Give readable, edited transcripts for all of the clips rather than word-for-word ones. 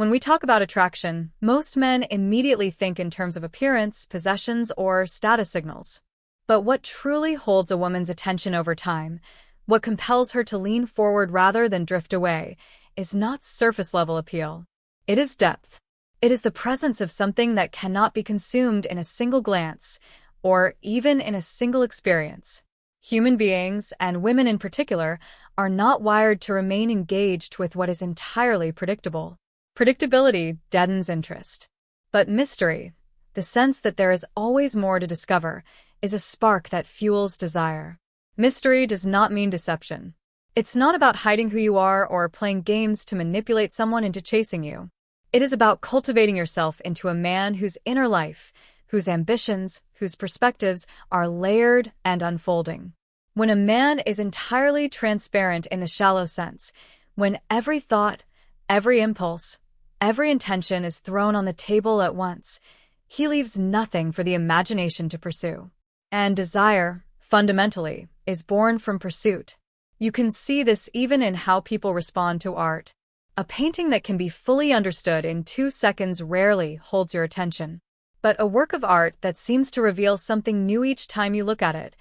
When we talk about attraction, most men immediately think in terms of appearance, possessions, or status signals. But what truly holds a woman's attention over time, what compels her to lean forward rather than drift away, is not surface-level appeal. It is depth. It is the presence of something that cannot be consumed in a single glance, or even in a single experience. Human beings, and women in particular, are not wired to remain engaged with what is entirely predictable. Predictability deadens interest. But mystery, the sense that there is always more to discover, is a spark that fuels desire. Mystery does not mean deception. It's not about hiding who you are or playing games to manipulate someone into chasing you. It is about cultivating yourself into a man whose inner life, whose ambitions, whose perspectives are layered and unfolding. When a man is entirely transparent in the shallow sense, when every thought, every impulse, every intention is thrown on the table at once, he leaves nothing for the imagination to pursue. And desire, fundamentally, is born from pursuit. You can see this even in how people respond to art. A painting that can be fully understood in 2 seconds rarely holds your attention. But a work of art that seems to reveal something new each time you look at it,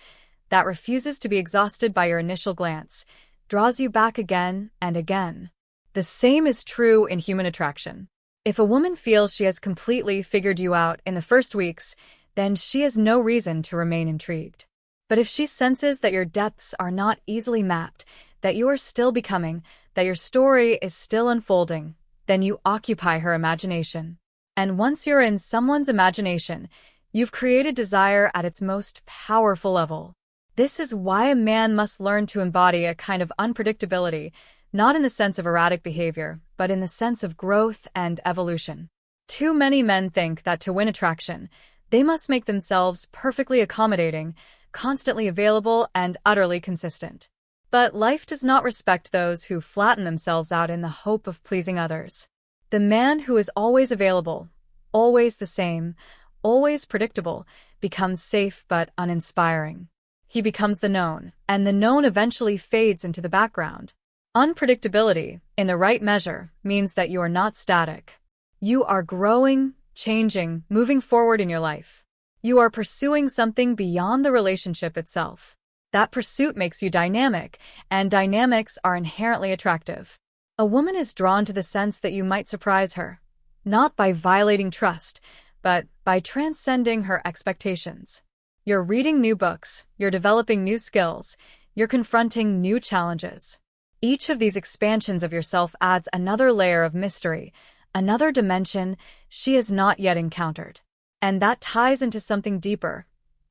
that refuses to be exhausted by your initial glance, draws you back again and again. The same is true in human attraction. If a woman feels she has completely figured you out in the first weeks, then she has no reason to remain intrigued. But if she senses that your depths are not easily mapped, that you are still becoming, that your story is still unfolding, then you occupy her imagination. And once you're in someone's imagination, you've created desire at its most powerful level. This is why a man must learn to embody a kind of unpredictability, not in the sense of erratic behavior, but in the sense of growth and evolution. Too many men think that to win attraction, they must make themselves perfectly accommodating, constantly available, and utterly consistent. But life does not respect those who flatten themselves out in the hope of pleasing others. The man who is always available, always the same, always predictable, becomes safe but uninspiring. He becomes the known, and the known eventually fades into the background. Unpredictability, in the right measure, means that you are not static. You are growing, changing, moving forward in your life. You are pursuing something beyond the relationship itself. That pursuit makes you dynamic, and dynamics are inherently attractive. A woman is drawn to the sense that you might surprise her, not by violating trust, but by transcending her expectations. You're reading new books, you're developing new skills, you're confronting new challenges. Each of these expansions of yourself adds another layer of mystery, another dimension she has not yet encountered. And that ties into something deeper.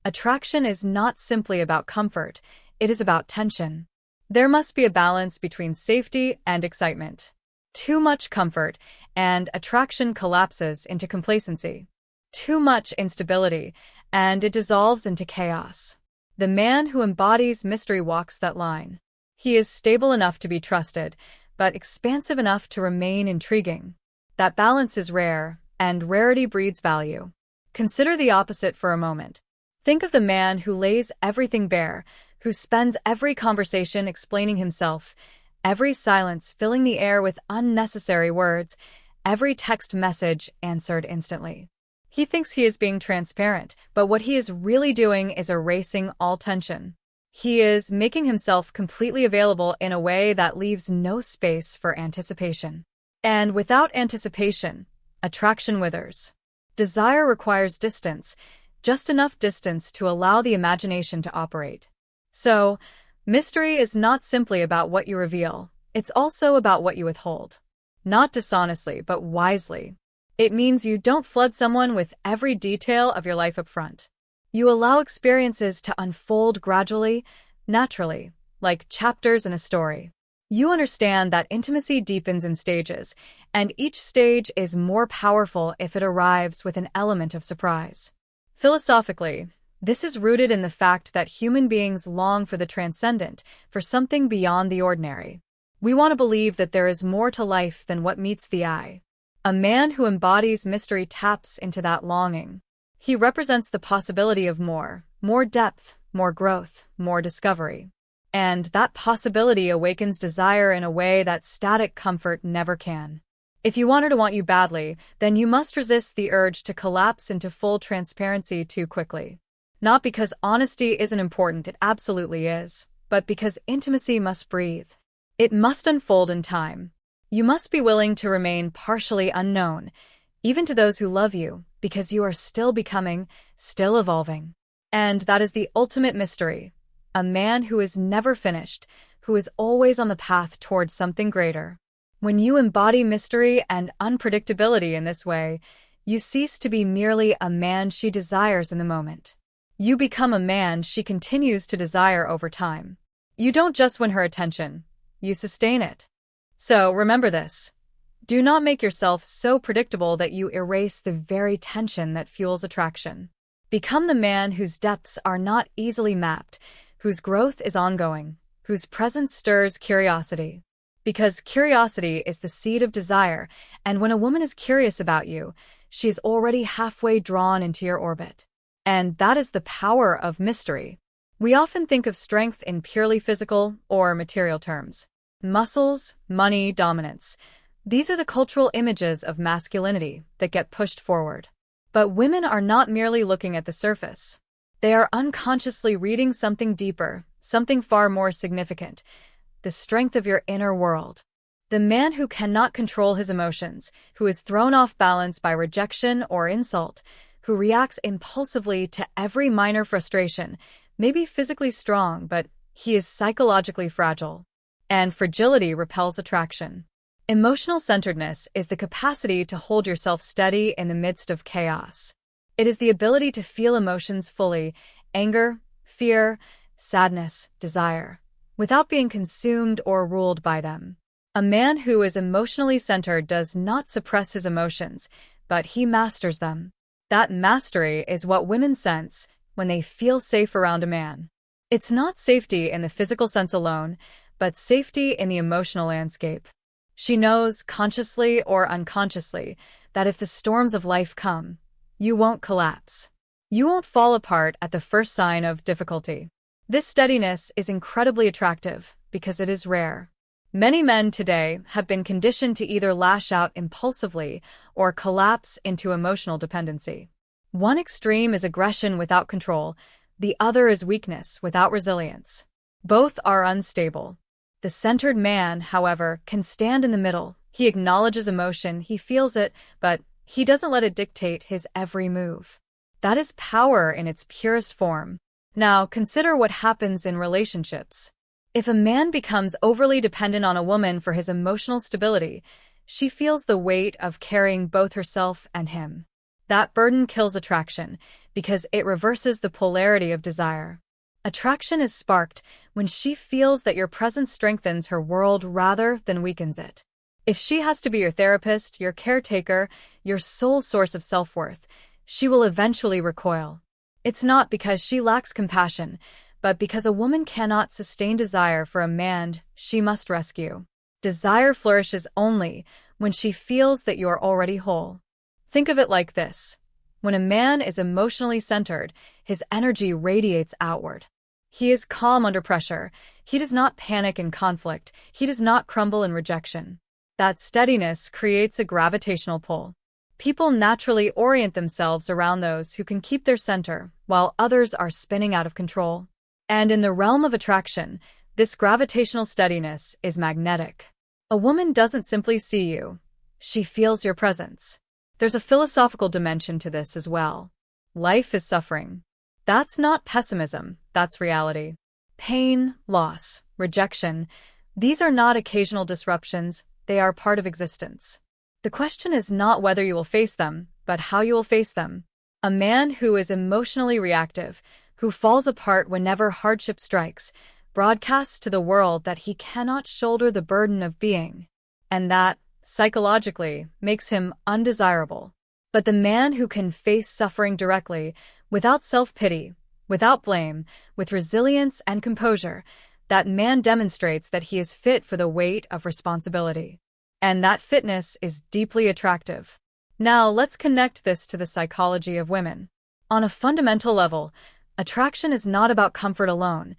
Attraction is not simply about comfort, it is about tension. There must be a balance between safety and excitement. Too much comfort, and attraction collapses into complacency. Too much instability, and it dissolves into chaos. The man who embodies mystery walks that line. He is stable enough to be trusted, but expansive enough to remain intriguing. That balance is rare, and rarity breeds value. Consider the opposite for a moment. Think of the man who lays everything bare, who spends every conversation explaining himself, every silence filling the air with unnecessary words, every text message answered instantly. He thinks he is being transparent, but what he is really doing is erasing all tension. He is making himself completely available in a way that leaves no space for anticipation. And without anticipation, attraction withers. Desire requires distance, just enough distance to allow the imagination to operate. So, mystery is not simply about what you reveal, it's also about what you withhold. Not dishonestly, but wisely. It means you don't flood someone with every detail of your life up front. You allow experiences to unfold gradually, naturally, like chapters in a story. You understand that intimacy deepens in stages, and each stage is more powerful if it arrives with an element of surprise. Philosophically, this is rooted in the fact that human beings long for the transcendent, for something beyond the ordinary. We want to believe that there is more to life than what meets the eye. A man who embodies mystery taps into that longing. He represents the possibility of more depth, more growth, more discovery. And that possibility awakens desire in a way that static comfort never can. If you want her to want you badly, then you must resist the urge to collapse into full transparency too quickly. Not because honesty isn't important, it absolutely is, but because intimacy must breathe. It must unfold in time. You must be willing to remain partially unknown, even to those who love you, because you are still becoming, still evolving. And that is the ultimate mystery. A man who is never finished, who is always on the path towards something greater. When you embody mystery and unpredictability in this way, you cease to be merely a man she desires in the moment. You become a man she continues to desire over time. You don't just win her attention, you sustain it. So remember this. Do not make yourself so predictable that you erase the very tension that fuels attraction. Become the man whose depths are not easily mapped, whose growth is ongoing, whose presence stirs curiosity. Because curiosity is the seed of desire, and when a woman is curious about you, she is already halfway drawn into your orbit. And that is the power of mystery. We often think of strength in purely physical or material terms. Muscles, money, dominance. These are the cultural images of masculinity that get pushed forward. But women are not merely looking at the surface. They are unconsciously reading something deeper, something far more significant. The strength of your inner world. The man who cannot control his emotions, who is thrown off balance by rejection or insult, who reacts impulsively to every minor frustration, may be physically strong, but he is psychologically fragile. And fragility repels attraction. Emotional centeredness is the capacity to hold yourself steady in the midst of chaos. It is the ability to feel emotions fully, anger, fear, sadness, desire, without being consumed or ruled by them. A man who is emotionally centered does not suppress his emotions, but he masters them. That mastery is what women sense when they feel safe around a man. It's not safety in the physical sense alone, but safety in the emotional landscape. She knows, consciously or unconsciously, that if the storms of life come, you won't collapse. You won't fall apart at the first sign of difficulty. This steadiness is incredibly attractive because it is rare. Many men today have been conditioned to either lash out impulsively or collapse into emotional dependency. One extreme is aggression without control, the other is weakness without resilience. Both are unstable. The centered man, however, can stand in the middle. He acknowledges emotion, he feels it, but he doesn't let it dictate his every move. That is power in its purest form. Now, consider what happens in relationships. If a man becomes overly dependent on a woman for his emotional stability, she feels the weight of carrying both herself and him. That burden kills attraction because it reverses the polarity of desire. Attraction is sparked when she feels that your presence strengthens her world rather than weakens it. If she has to be your therapist, your caretaker, your sole source of self-worth, she will eventually recoil. It's not because she lacks compassion, but because a woman cannot sustain desire for a man she must rescue. Desire flourishes only when she feels that you are already whole. Think of it like this. When a man is emotionally centered, his energy radiates outward. He is calm under pressure. He does not panic in conflict. He does not crumble in rejection. That steadiness creates a gravitational pull. People naturally orient themselves around those who can keep their center, while others are spinning out of control. And in the realm of attraction, this gravitational steadiness is magnetic. A woman doesn't simply see you. She feels your presence. There's a philosophical dimension to this as well. Life is suffering. That's not pessimism, that's reality. Pain, loss, rejection, these are not occasional disruptions, they are part of existence. The question is not whether you will face them, but how you will face them. A man who is emotionally reactive, who falls apart whenever hardship strikes, broadcasts to the world that he cannot shoulder the burden of being, and that, psychologically, makes him undesirable. But the man who can face suffering directly, without self-pity, without blame, with resilience and composure, that man demonstrates that he is fit for the weight of responsibility. And that fitness is deeply attractive. Now, let's connect this to the psychology of women. On a fundamental level, attraction is not about comfort alone.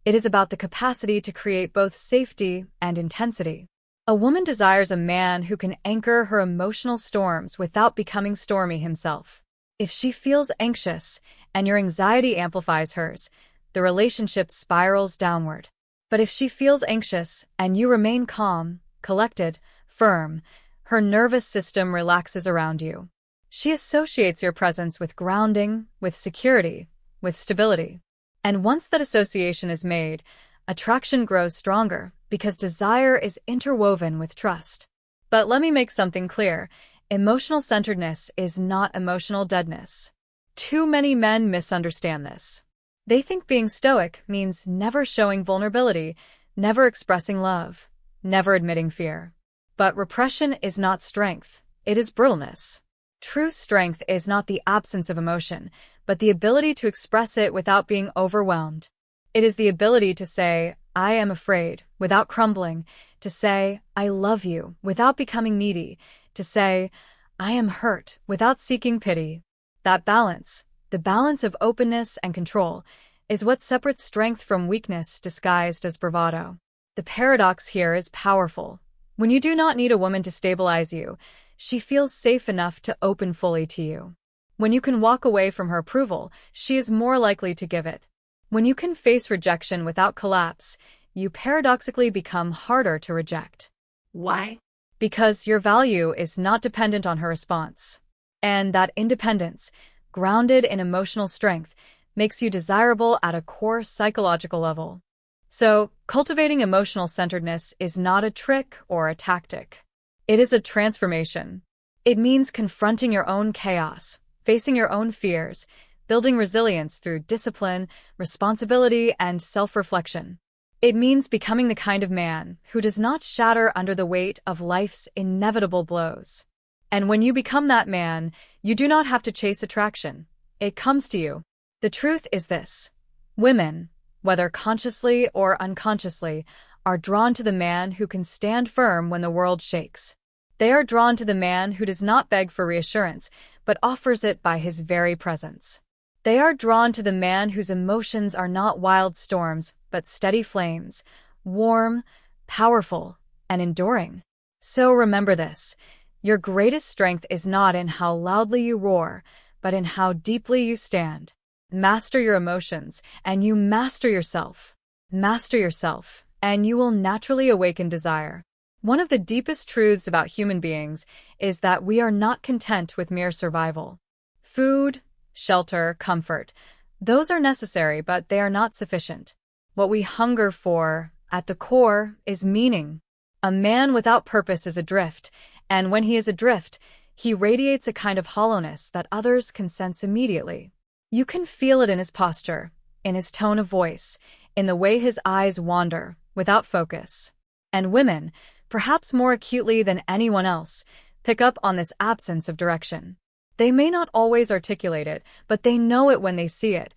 It is about the capacity to create both safety and intensity. A woman desires a man who can anchor her emotional storms without becoming stormy himself. If she feels anxious and your anxiety amplifies hers, the relationship spirals downward. But if she feels anxious and you remain calm, collected, firm, her nervous system relaxes around you. She associates your presence with grounding, with security, with stability. And once that association is made, attraction grows stronger because desire is interwoven with trust. But let me make something clear. Emotional centeredness is not emotional deadness. Too many men misunderstand this. They think being stoic means never showing vulnerability, never expressing love, never admitting fear. But repression is not strength, it is brittleness. True strength is not the absence of emotion, but the ability to express it without being overwhelmed. It is the ability to say, I am afraid, without crumbling, to say, I love you, without becoming needy, to say, I am hurt, without seeking pity. That balance, the balance of openness and control, is what separates strength from weakness disguised as bravado. The paradox here is powerful. When you do not need a woman to stabilize you, she feels safe enough to open fully to you. When you can walk away from her approval, she is more likely to give it. When you can face rejection without collapse, you paradoxically become harder to reject. Why? Because your value is not dependent on her response. And that independence, grounded in emotional strength, makes you desirable at a core psychological level. So, cultivating emotional centeredness is not a trick or a tactic. It is a transformation. It means confronting your own chaos, facing your own fears, building resilience through discipline, responsibility, and self-reflection. It means becoming the kind of man who does not shatter under the weight of life's inevitable blows. And when you become that man, you do not have to chase attraction. It comes to you. The truth is this. Women, whether consciously or unconsciously, are drawn to the man who can stand firm when the world shakes. They are drawn to the man who does not beg for reassurance, but offers it by his very presence. They are drawn to the man whose emotions are not wild storms, but steady flames, warm, powerful, and enduring. So remember this. Your greatest strength is not in how loudly you roar, but in how deeply you stand. Master your emotions, and you master yourself. Master yourself, and you will naturally awaken desire. One of the deepest truths about human beings is that we are not content with mere survival. Food, shelter, comfort, those are necessary, but they are not sufficient. What we hunger for, at the core, is meaning. A man without purpose is adrift, and when he is adrift, he radiates a kind of hollowness that others can sense immediately. You can feel it in his posture, in his tone of voice, in the way his eyes wander, without focus. And women, perhaps more acutely than anyone else, pick up on this absence of direction. They may not always articulate it, but they know it when they see it.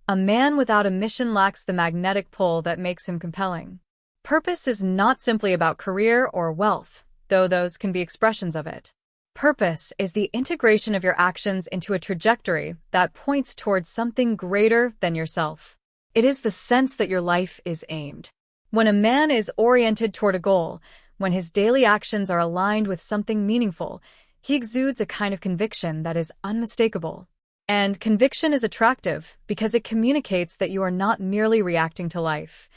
A man without a mission lacks the magnetic pull that makes him compelling. Purpose is not simply about career or wealth, though those can be expressions of it. Purpose is the integration of your actions into a trajectory that points towards something greater than yourself. It is the sense that your life is aimed. When a man is oriented toward a goal, when his daily actions are aligned with something meaningful, he exudes a kind of conviction that is unmistakable. And conviction is attractive because it communicates that you are not merely reacting to life.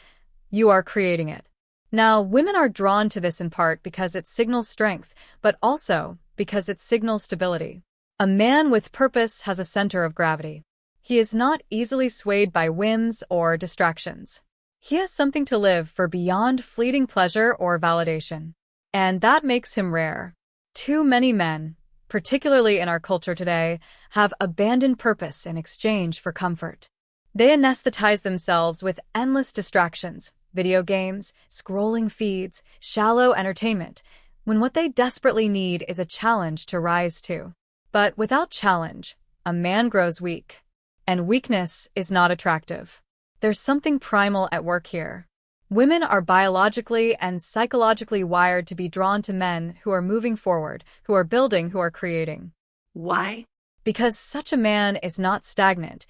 You are creating it. Now, women are drawn to this in part because it signals strength, but also because it signals stability. A man with purpose has a center of gravity. He is not easily swayed by whims or distractions. He has something to live for beyond fleeting pleasure or validation. And that makes him rare. Too many men, particularly in our culture today, have abandoned purpose in exchange for comfort. They anesthetize themselves with endless distractions, video games, scrolling feeds, shallow entertainment, when what they desperately need is a challenge to rise to. But without challenge, a man grows weak. And weakness is not attractive. There's something primal at work here. Women are biologically and psychologically wired to be drawn to men who are moving forward, who are building, who are creating. Why? Because such a man is not stagnant.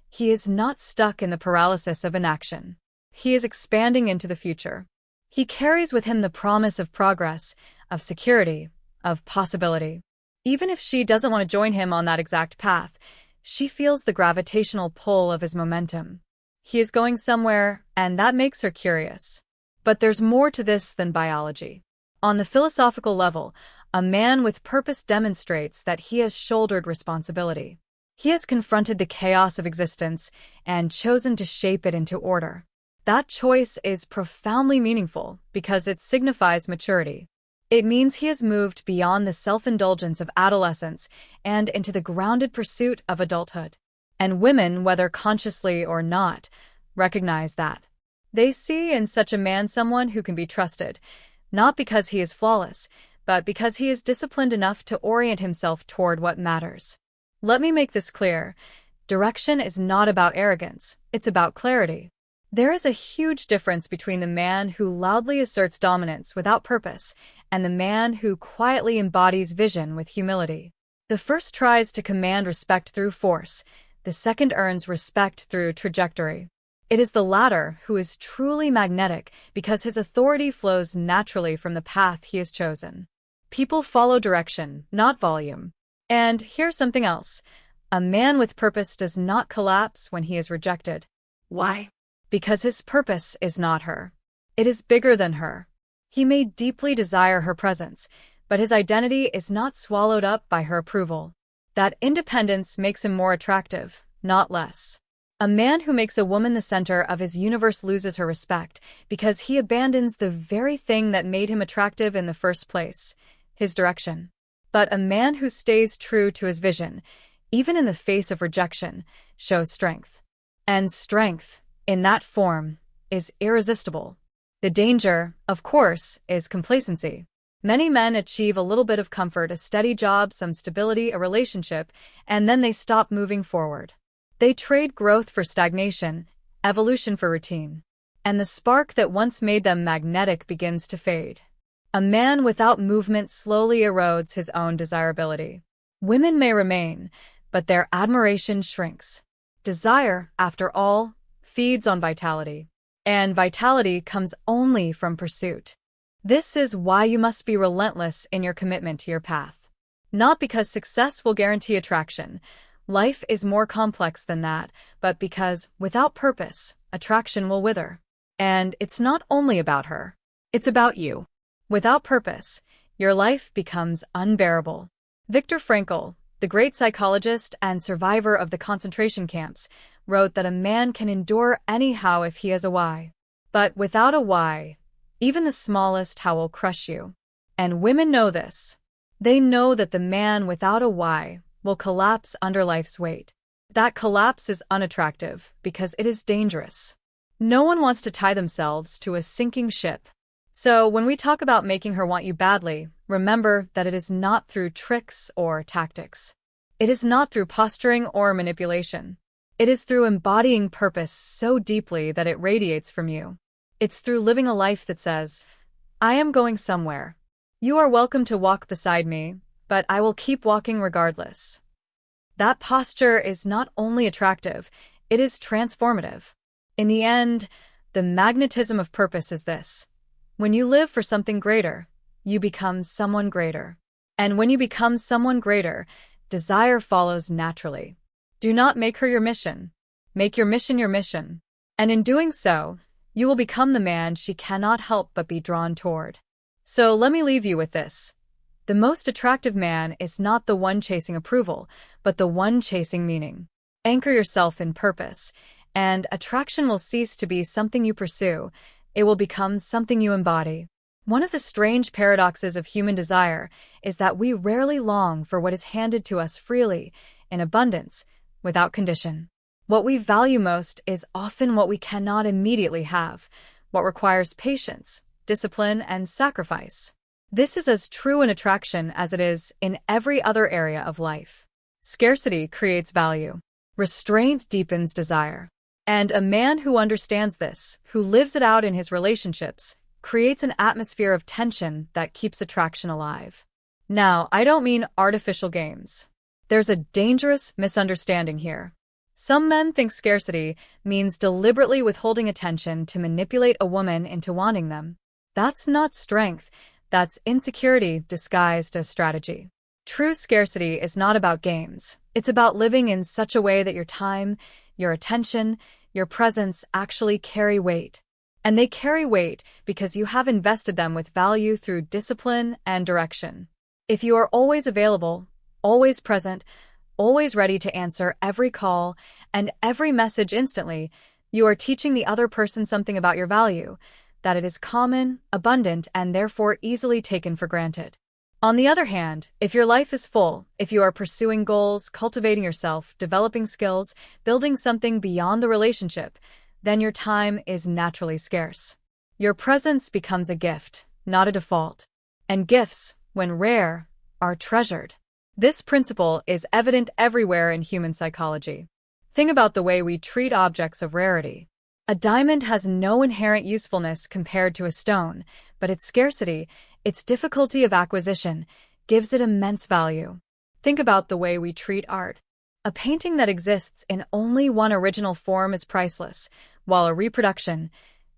He is not stuck in the paralysis of inaction. He is expanding into the future. He carries with him the promise of progress, of security, of possibility. Even if she doesn't want to join him on that exact path, she feels the gravitational pull of his momentum. He is going somewhere, and that makes her curious. But there's more to this than biology. On the philosophical level, a man with purpose demonstrates that he has shouldered responsibility. He has confronted the chaos of existence and chosen to shape it into order. That choice is profoundly meaningful because it signifies maturity. It means he has moved beyond the self-indulgence of adolescence and into the grounded pursuit of adulthood. And women, whether consciously or not, recognize that. They see in such a man someone who can be trusted, not because he is flawless, but because he is disciplined enough to orient himself toward what matters. Let me make this clear. Direction is not about arrogance, it's about clarity. There is a huge difference between the man who loudly asserts dominance without purpose and the man who quietly embodies vision with humility. The first tries to command respect through force, the second earns respect through trajectory. It is the latter who is truly magnetic because his authority flows naturally from the path he has chosen. People follow direction, not volume. And here's something else. A man with purpose does not collapse when he is rejected. Why? Because his purpose is not her. It is bigger than her. He may deeply desire her presence, but his identity is not swallowed up by her approval. That independence makes him more attractive, not less. A man who makes a woman the center of his universe loses her respect because he abandons the very thing that made him attractive in the first place, his direction. But a man who stays true to his vision, even in the face of rejection, shows strength. And strength, in that form, is irresistible. The danger, of course, is complacency. Many men achieve a little bit of comfort, a steady job, some stability, a relationship, and then they stop moving forward. They trade growth for stagnation, evolution for routine. And the spark that once made them magnetic begins to fade. A man without movement slowly erodes his own desirability. Women may remain, but their admiration shrinks. Desire, after all, feeds on vitality. And vitality comes only from pursuit. This is why you must be relentless in your commitment to your path. Not because success will guarantee attraction. Life is more complex than that, but because, without purpose, attraction will wither. And it's not only about her. It's about you. Without purpose, your life becomes unbearable. Viktor Frankl, the great psychologist and survivor of the concentration camps, wrote that a man can endure anyhow if he has a why. But without a why, even the smallest how will crush you. And women know this. They know that the man without a why will collapse under life's weight. That collapse is unattractive because it is dangerous. No one wants to tie themselves to a sinking ship. So when we talk about making her want you badly, remember that it is not through tricks or tactics. It is not through posturing or manipulation. It is through embodying purpose so deeply that it radiates from you. It's through living a life that says, I am going somewhere. You are welcome to walk beside me, but I will keep walking regardless. That posture is not only attractive, it is transformative. In the end, the magnetism of purpose is this. When you live for something greater, you become someone greater. And when you become someone greater, desire follows naturally. Do not make her your mission. Make your mission your mission. And in doing so, you will become the man she cannot help but be drawn toward. So let me leave you with this. The most attractive man is not the one chasing approval, but the one chasing meaning. Anchor yourself in purpose, and attraction will cease to be something you pursue. It will become something you embody. One of the strange paradoxes of human desire is that we rarely long for what is handed to us freely, in abundance, without condition. What we value most is often what we cannot immediately have, what requires patience, discipline, and sacrifice. This is as true in attraction as it is in every other area of life. Scarcity creates value. Restraint deepens desire. And a man who understands this, who lives it out in his relationships, creates an atmosphere of tension that keeps attraction alive. Now, I don't mean artificial games. There's a dangerous misunderstanding here. Some men think scarcity means deliberately withholding attention to manipulate a woman into wanting them. That's not strength, that's insecurity disguised as strategy. True scarcity is not about games. It's about living in such a way that your time, your attention, your presence actually carry weight. And they carry weight because you have invested them with value through discipline and direction. If you are always available, always present, always ready to answer every call and every message instantly, you are teaching the other person something about your value, that it is common, abundant, and therefore easily taken for granted. On the other hand, if your life is full, if you are pursuing goals, cultivating yourself, developing skills, building something beyond the relationship, then your time is naturally scarce. Your presence becomes a gift, not a default. And gifts, when rare, are treasured. This principle is evident everywhere in human psychology. Think about the way we treat objects of rarity. A diamond has no inherent usefulness compared to a stone, but its scarcity, its difficulty of acquisition, gives it immense value. Think about the way we treat art. A painting that exists in only one original form is priceless, while a reproduction,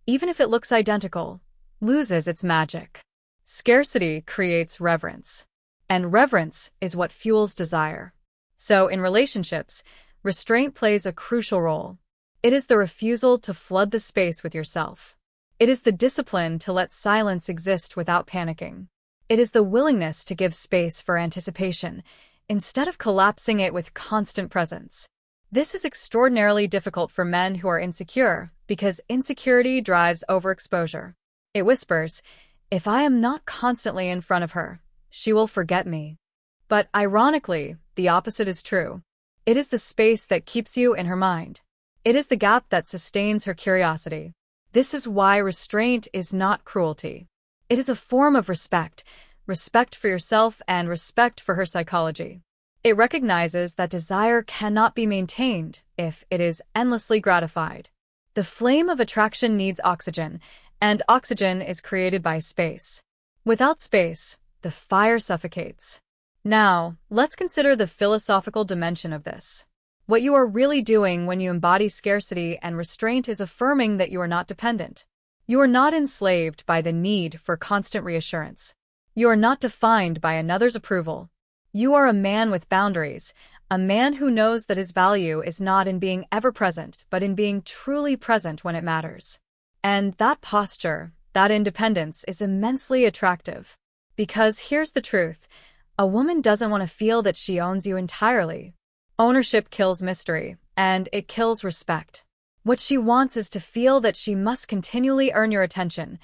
even if it looks identical, loses its magic. Scarcity creates reverence, and reverence is what fuels desire. So, in relationships, restraint plays a crucial role. It is the refusal to flood the space with yourself. It is the discipline to let silence exist without panicking. It is the willingness to give space for anticipation, instead of collapsing it with constant presence. This is extraordinarily difficult for men who are insecure, because insecurity drives overexposure. It whispers, "If I am not constantly in front of her, she will forget me." But ironically, the opposite is true. It is the space that keeps you in her mind. It is the gap that sustains her curiosity. This is why restraint is not cruelty. It is a form of respect, respect for yourself and respect for her psychology. It recognizes that desire cannot be maintained if it is endlessly gratified. The flame of attraction needs oxygen, and oxygen is created by space. Without space, the fire suffocates. Now, let's consider the philosophical dimension of this. What you are really doing when you embody scarcity and restraint is affirming that you are not dependent. You are not enslaved by the need for constant reassurance. You are not defined by another's approval. You are a man with boundaries, a man who knows that his value is not in being ever present, but in being truly present when it matters. And that posture, that independence, is immensely attractive. Because here's the truth, a woman doesn't want to feel that she owns you entirely. Ownership kills mystery, and it kills respect. What she wants is to feel that she must continually earn your attention,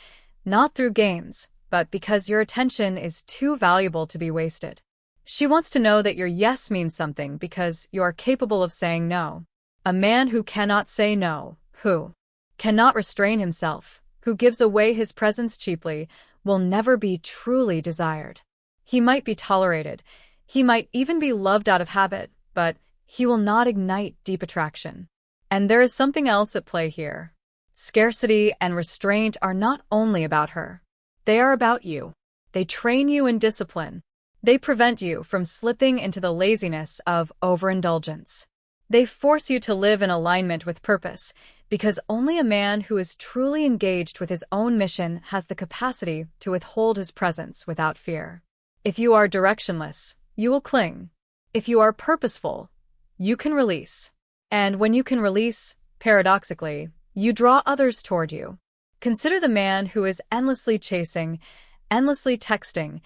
not through games, but because your attention is too valuable to be wasted. She wants to know that your yes means something because you are capable of saying no. A man who cannot say no, who cannot restrain himself, who gives away his presence cheaply, will never be truly desired. He might be tolerated, he might even be loved out of habit, but he will not ignite deep attraction. And there is something else at play here. Scarcity and restraint are not only about her. They are about you. They train you in discipline. They prevent you from slipping into the laziness of overindulgence. They force you to live in alignment with purpose, because only a man who is truly engaged with his own mission has the capacity to withhold his presence without fear. If you are directionless, you will cling. If you are purposeful, you can release. And when you can release, paradoxically, you draw others toward you. Consider the man who is endlessly chasing, endlessly texting,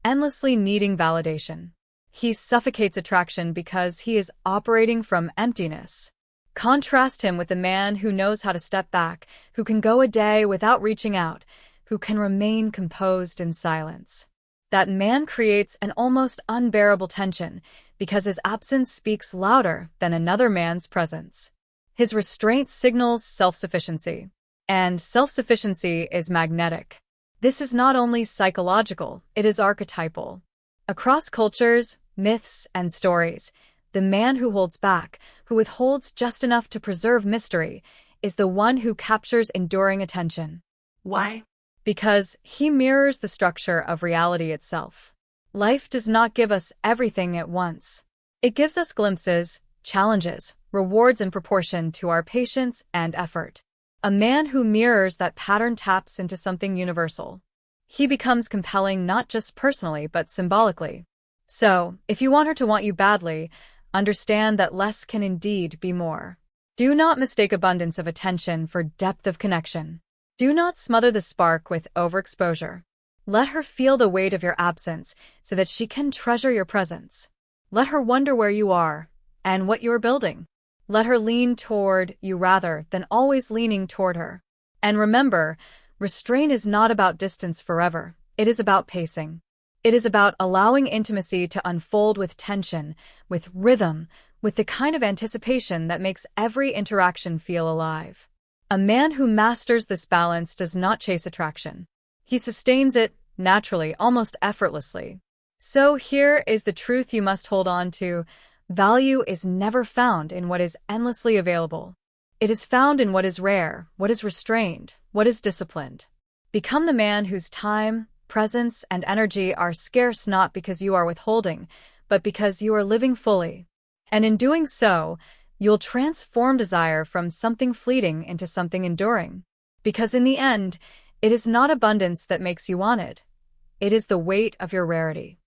endlessly needing validation. He suffocates attraction because he is operating from emptiness. Contrast him with the man who knows how to step back, who can go a day without reaching out, who can remain composed in silence. That man creates an almost unbearable tension because his absence speaks louder than another man's presence. His restraint signals self-sufficiency, and self-sufficiency is magnetic. This is not only psychological, it is archetypal. Across cultures, myths, and stories, the man who holds back, who withholds just enough to preserve mystery, is the one who captures enduring attention. Why? Because he mirrors the structure of reality itself. Life does not give us everything at once. It gives us glimpses, challenges, rewards in proportion to our patience and effort. A man who mirrors that pattern taps into something universal. He becomes compelling not just personally but symbolically. So, if you want her to want you badly, understand that less can indeed be more. Do not mistake abundance of attention for depth of connection. Do not smother the spark with overexposure. Let her feel the weight of your absence so that she can treasure your presence. Let her wonder where you are and what you are building. Let her lean toward you rather than always leaning toward her. And remember, restraint is not about distance forever. It is about pacing. It is about allowing intimacy to unfold with tension, with rhythm, with the kind of anticipation that makes every interaction feel alive. A man who masters this balance does not chase attraction. He sustains it naturally, almost effortlessly. So here is the truth you must hold on to. Value is never found in what is endlessly available. It is found in what is rare, what is restrained, what is disciplined. Become the man whose time, presence, and energy are scarce not because you are withholding, but because you are living fully. And in doing so, you'll transform desire from something fleeting into something enduring. Because in the end, it is not abundance that makes you want it. It is the weight of your rarity.